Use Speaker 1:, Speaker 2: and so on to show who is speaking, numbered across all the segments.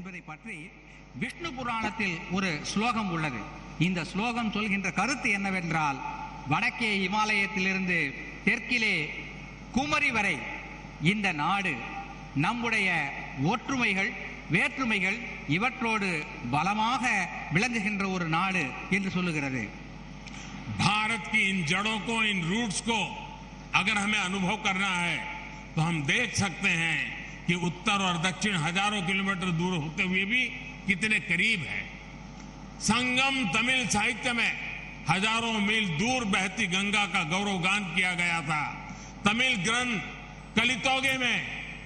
Speaker 1: என்பதை பற்றி விஷ்ணு புராணத்தில் ஒரு ஸ்லோகம் உள்ளது. இந்த ஸ்லோகம் சொல்கின்ற கருத்து என்னவென்றால், வடக்கே இமாலயத்திலிருந்து தெற்கிலே குமரி வரை இந்த நாடு நம்முடைய ஒற்றுமைகள் வேற்றுமைகள் இவற்றோடு பலமாக விளங்குகின்ற ஒரு நாடு என்று சொல்லுகிறது.
Speaker 2: भारत की इन जड़ों को, इन रूट्स को अगर हमें अनुभव करना है तो हम देख सकते हैं कि उत्तर और दक्षिण हजारों किलोमीटर दूर होते हुए भी कितने करीब है। संगम तमिल साहित्य में हजारों मील दूर बहती गंगा का गौरवगान किया गया था। तमिल ग्रंथ कलितोगे में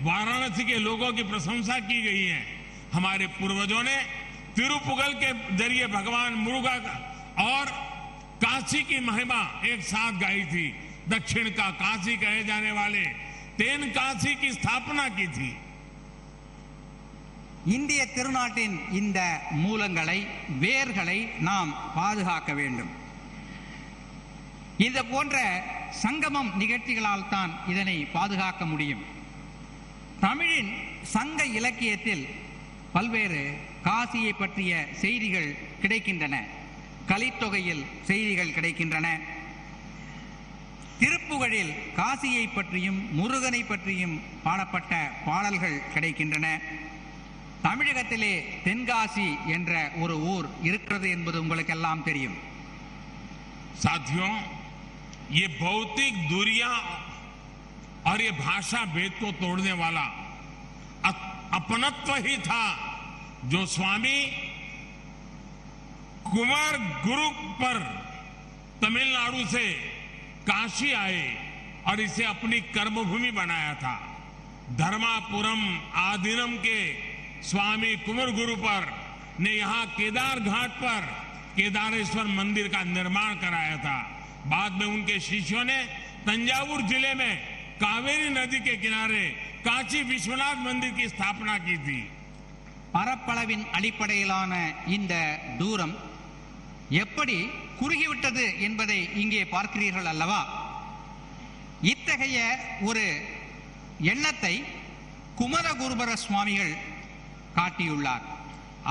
Speaker 2: वाराणसी के लोगों की प्रशंसा की गई है। हमारे पूर्वजों ने तिरुपुगल के जरिए भगवान मुरुगा और काशी की महिमा एक साथ गाई थी। दक्षिण का काशी कहे जाने वाले तेन काशी की स्थापना की थी।
Speaker 1: இந்திய திருநாட்டின் இந்த மூலங்களை வேர்களை நாம் பாதுகாக்க வேண்டும். இது போன்ற சங்கமம் நிகழ்ச்சிகளால் தான் இதனை பாதுகாக்க முடியும். தமிழின் சங்க இலக்கியத்தில் பல்வேறு காசியை பற்றிய செய்திகள் கிடைக்கின்றன. கலித்தொகையில் செய்திகள் கிடைக்கின்றன. திருப்புகழில் காசியை பற்றியும் முருகனை பற்றியும் பாடப்பட்ட பாடல்கள் கிடைக்கின்றன. தமிழகத்திலே தென்காசி என்ற ஒரு ஊர் இருக்கிறது என்பது உங்களுக்கெல்லாம் தெரியும்.
Speaker 2: साथियों, ये भौतिक दूरियां और ये भाषा भेद को तोड़ने वाला अपनत्व ही था जो स्वामी कुमार गुरु पर तमिलनाडु से काशी आए और इसे अपनी कर्मभूमि बनाया था। धर्मापुरम आदिनम के स्वामी कुमार गुरु पर ने यहां केदार घाट पर केदारेश्वर मंदिर का निर्माण कराया था। बाद में उनके शिष्यों ने तंजावुर जिले में कावेरी नदी के किनारे काशी विश्वनाथ मंदिर की स्थापना की थी।
Speaker 1: பரப்பளவின் அடிப்படையிலான இந்த தூரம் எப்படி குறுகிவிட்டது என்பதை இங்கே பார்க்கிறீர்கள் அல்லவா? இத்தகைய ஒரு எண்ணத்தை குமரகுருபர சுவாமிகள் காட்டியுள்ளார்.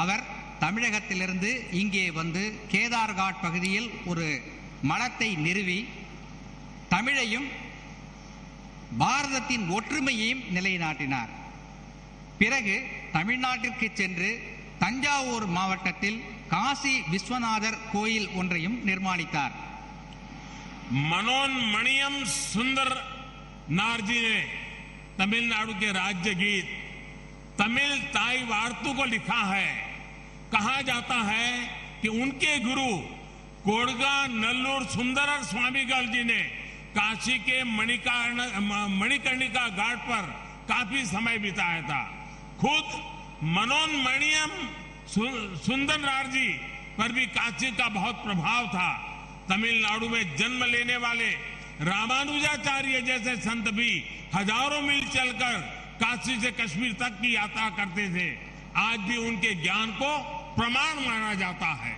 Speaker 1: அவர் தமிழகத்திலிருந்து இங்கே வந்து கேதார்காட் பகுதியில் ஒரு மடத்தை நிறுவி தமிழையும் பாரதத்தின் ஒற்றுமையையும் நிலைநாட்டினார். பிறகு தமிழ்நாட்டிற்கு சென்று தஞ்சாவூர் மாவட்டத்தில் காசி விஸ்வநாதர் கோயில் ஒன்றையும் நிர்மாணித்தார்.
Speaker 2: मनोन्मणियम सुंदर नारजी ने तमिलनाडु के राज्य गीत तमिल ताई वार्तु को लिखा है। कहा जाता है कि उनके गुरु कोड़गा नल्लूर सुंदरर स्वामीगल जी ने काशी के मणिकर्णिका घाट पर काफी समय बिताया था। खुद मनोन्मणियम सुंदर नारजी पर भी काशी का बहुत प्रभाव था। तमिलनाडु में जन्म लेने वाले रामानुजाचार्य जैसे संत भी हजारों मील चलकर काशी से कश्मीर तक की यात्रा करते थे। आज भी उनके ज्ञान को प्रमाण माना जाता है।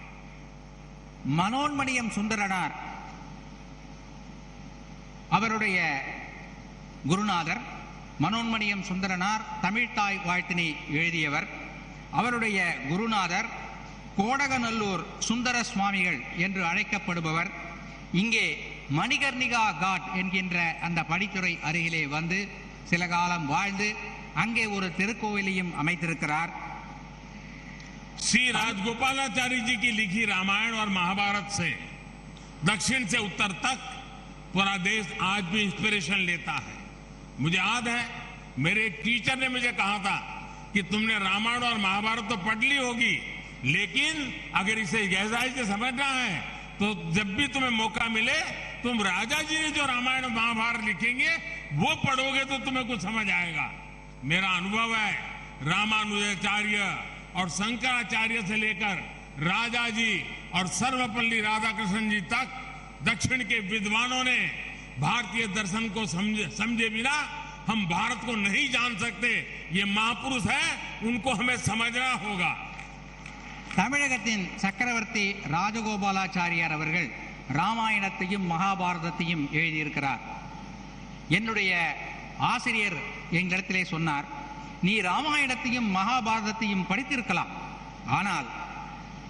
Speaker 1: மனோன்மணியம் சுந்தரனார் அவருடைய குருநாதர். மனோன்மணியம் சுந்தரனார் தமிழ்தாய் வாழ்த்தினை எழுதியவர். அவருடைய குருநாதர் கோடகநல்லூர் சுந்தர சுவாமிகள் என்று அழைக்கப்படுபவர். இங்கே மணிகர்ணிகா காட் என்கின்ற அந்த படித்துறை அருகிலே வந்து சில காலம் வாழ்ந்து அங்கே ஒரு திருக்கோவிலையும் அமைத்திருக்கிறார்.
Speaker 2: श्री राजगोपालाचारी जी की लिखी रामायण और महाभारत से दक्षिण से उत्तर तक पूरा देश आज भी इंस्पिरेशन लेता है। मुझे याद है मेरे एक टीचर ने मुझे कहा था कि तुमने रामायण और महाभारत तो पढ़ ली होगी, लेकिन अगर इसे गहराई से समझना है तो जब भी तुम्हें मौका मिले तुम राजा जी ने जो रामायण और महाभारत लिखेंगे वो पढ़ोगे तो तुम्हें कुछ समझ आएगा। मेरा अनुभव है रामानुजाचार्य और शंकराचार्य से लेकर राजा जी और सर्वपल्ली राधाकृष्ण जी तक दक्षिण के विद्वानों ने भारतीय दर्शन को समझे बिना हम भारत को नहीं जान सकते। ये महापुरुष है, उनको हमें समझना होगा।
Speaker 1: தமிழகத்தின் சக்கரவர்த்தி ராஜகோபாலாச்சாரியார் அவர்கள் ராமாயணத்தையும் மகாபாரதத்தையும் எழுதியிருக்கிறார். என்னுடைய ஆசிரியர் எங்களிடத்திலே சொன்னார், நீ ராமாயணத்தையும் மகாபாரதத்தையும் படித்திருக்கலாம். ஆனால்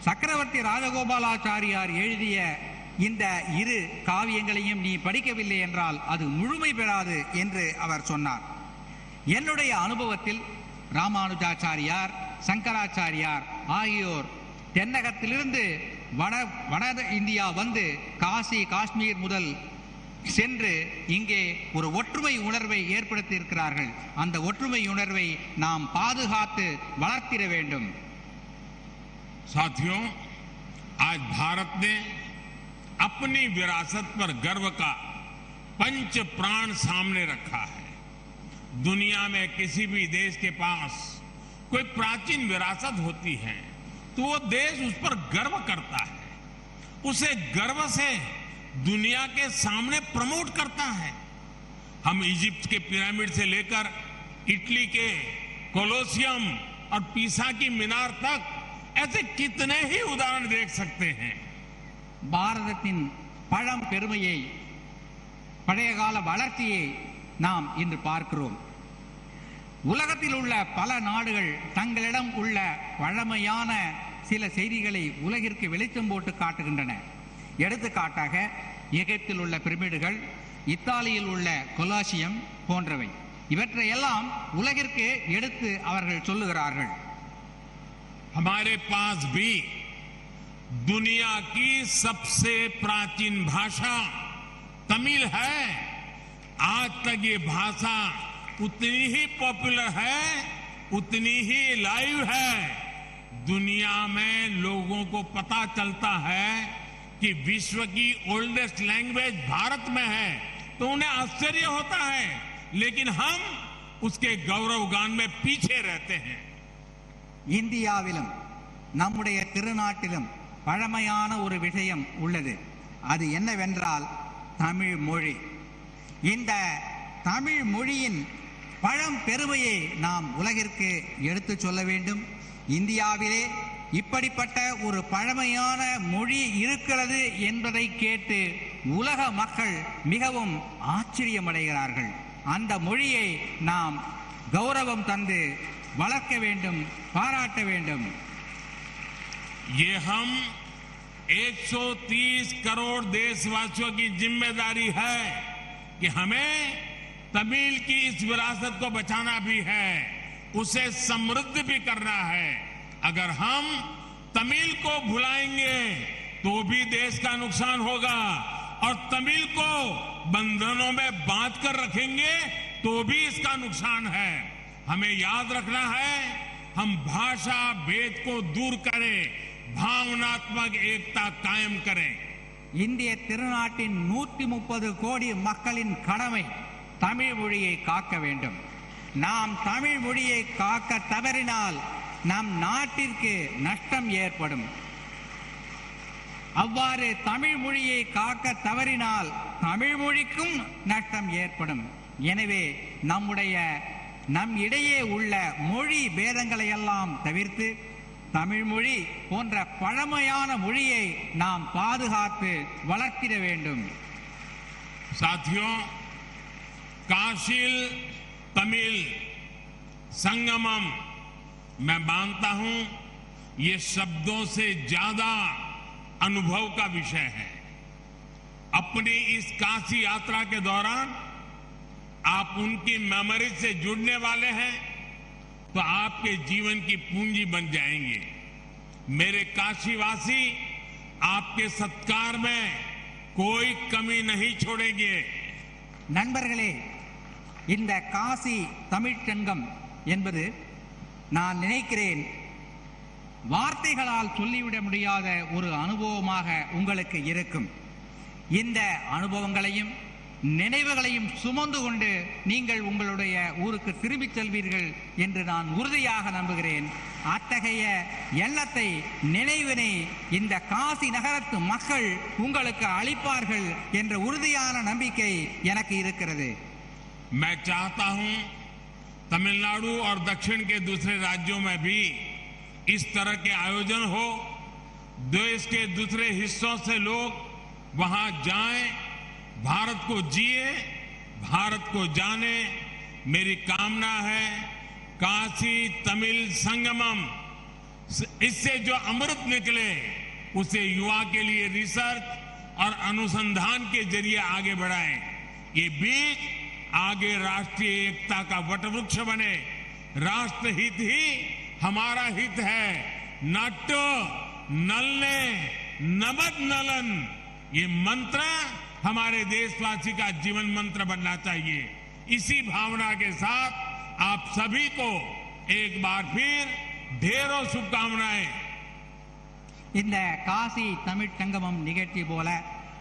Speaker 1: சக்கரவர்த்தி ராஜகோபாலாச்சாரியார் எழுதிய இந்த இரு காவியங்களையும் நீ படிக்கவில்லை என்றால் அது முழுமை பெறாது என்று அவர் சொன்னார். என்னுடைய அனுபவத்தில் ராமானுஜாச்சாரியார், சங்கராச்சாரியார் ஆகியோர் தென்னகத்திலிருந்து வட இந்தியா வந்து காசி, காஷ்மீர் முதல் சென்று இங்கே ஒரு ஒற்றுமை உணர்வை ஏற்படுத்தி இருக்கிறார்கள். அந்த ஒற்றுமை உணர்வை நாம் பாதுகாத்து வளர்த்திட வேண்டும்.
Speaker 2: साथियों, आज भारत ने अपनी विरासत पर गर्व का पंच प्राण सामने रखा है. दुनिया में किसी भी देश के पास कोई प्राचीन विरासत होती है तो वो देश उस पर गर्व करता है, उसे गर्व से दुनिया के सामने प्रमोट करता है. हम इजिप्ट के पिरामिड से लेकर इटली के कोलोसियम और पीसा की मीनार तक ऐसे कितने ही उदाहरण देख सकते हैं.
Speaker 1: பாரதத்தின் பழம் பெருமையை, பழைய கால வளர்ச்சியை நாம் இன்று பார்க்கிறோம். உலகத்தில் உள்ள பல நாடுகள் தங்களிடம் உள்ள பழமையான சில செய்திகளை உலகிற்கு வெளிச்சம் போட்டு காட்டுகின்றன. எடுத்துக்காட்டாக எகிப்தில் உள்ள பிரமிடுகள், இத்தாலியில் உள்ள கொலாசியம் போன்றவை. இவற்றையெல்லாம் உலகிற்கு எடுத்து அவர்கள் சொல்லுகிறார்கள்.
Speaker 2: हमारे पास भी दुनिया की सबसे प्राचीन भाषा तमिल है. आज तक ये भाषा उतनी ही पॉपुलर है, उतनी ही लाइव है. दुनिया में लोगों को पता चलता है कि विश्व की ओल्डेस्ट लैंग्वेज भारत में है तो उन्हें आश्चर्य होता है, लेकिन हम उसके गौरवगान में पीछे रहते हैं.
Speaker 1: இந்தியாவிலும் நம்முடைய திருநாட்டிலும் பழமையான ஒரு விஷயம் உள்ளது. அது என்னவென்றால் தமிழ் மொழி. இந்த தமிழ் மொழியின் பழம் பெருமையை நாம் உலகிற்கு எடுத்து சொல்ல வேண்டும். இந்தியாவிலே இப்படிப்பட்ட ஒரு பழமையான மொழி இருக்கிறது என்பதை கேட்டு உலக மக்கள் மிகவும் ஆச்சரியமடைகிறார்கள். அந்த மொழியை நாம் கௌரவம் தந்து வளர்க்க வேண்டும், பாராட்ட வேண்டும்.
Speaker 2: ये हम 130 करोड़ देशवासियों की जिम्मेदारी है कि हमें तमिल की इस विरासत को बचाना भी है, उसे समृद्ध भी करना है. अगर हम तमिल को भुलाएंगे तो भी देश का नुकसान होगा और तमिल को बंधनों में बांध कर रखेंगे तो भी इसका नुकसान है. हमें याद रखना है, हम भाषा भेद को दूर करें, भावनात्मक एकता कायम करें.
Speaker 1: இந்திய திருநாட்டின் 130 கோடி மக்களின் கடமை தமிழ் மொழியை காக்க வேண்டும். நாம் தமிழ் மொழியை காக்க தவறினால் நம் நாட்டிற்கு நஷ்டம் ஏற்படும். அவ்வாறு தமிழ் மொழியை காக்க தவறினால் தமிழ் மொழிக்கும் நஷ்டம் ஏற்படும். எனவே நம் இடையே உள்ள மொழி பேதங்களை எல்லாம் தவிர்த்து தமிழ் மொழி போன்ற பழமையான மொழியை நாம் பாதுகாத்து வளர்த்திட வேண்டும்.
Speaker 2: साथियों, काशील तमिल संगमम मैं मानता हूं ये शब्दों से ज्यादा अनुभव का विषय है. अपनी इस काशी यात्रा के दौरान आप उनकी मेमोरी से जुड़ने वाले हैं तो आपके जीवन की पूंजी बन जाएंगे. मेरे काशीवासी आपके सत्कार में कोई कमी नहीं छोड़ेंगे.
Speaker 1: நண்பர்களே, இந்த காசி தமிழ்ச்சங்கம் என்பது நான் நினைக்கிறேன் வார்த்தைகளால் சொல்லிவிட முடியாத ஒரு அனுபவமாக உங்களுக்கு இருக்கும். இந்த அனுபவங்களையும் நினைவுகளையும் சுமந்து கொண்டு நீங்கள் உங்களுடைய ஊருக்கு திரும்பிச் செல்வீர்கள் என்று நான் உறுதியாக நம்புகிறேன். அத்தகைய எண்ணத்தை, நினைவினை இந்த காசி நகரத்து மக்கள் உங்களுக்கு அளிப்பார்கள் என்ற உறுதியான நம்பிக்கை எனக்கு இருக்கிறது.
Speaker 2: मैं चाहता हूं तमिलनाडु और दक्षिण के दूसरे राज्यों में भी इस तरह के आयोजन हो. देश के दूसरे हिस्सों से लोग वहां जाएं, भारत को जिए, भारत को जाने. मेरी कामना है काशी तमिल संगमम, इससे जो अमृत निकले उसे युवा के लिए रिसर्च और अनुसंधान के जरिए आगे बढ़ाएं। ये बीज आगे राष्ट्रीय एकता का वटवृक्ष बने। राष्ट्रहित ही हमारा हित है। नाट्यो नलने नमद नलन, ये मंत्र हमारे देशवासी का जीवन मंत्र बनना चाहिए। इसी भावना के साथ आप सभी को एक बार फिर ढेरों शुभकामनाएं।
Speaker 1: இந்த காசி தமிழ் சங்கமம் நிகழ்ச்சி போல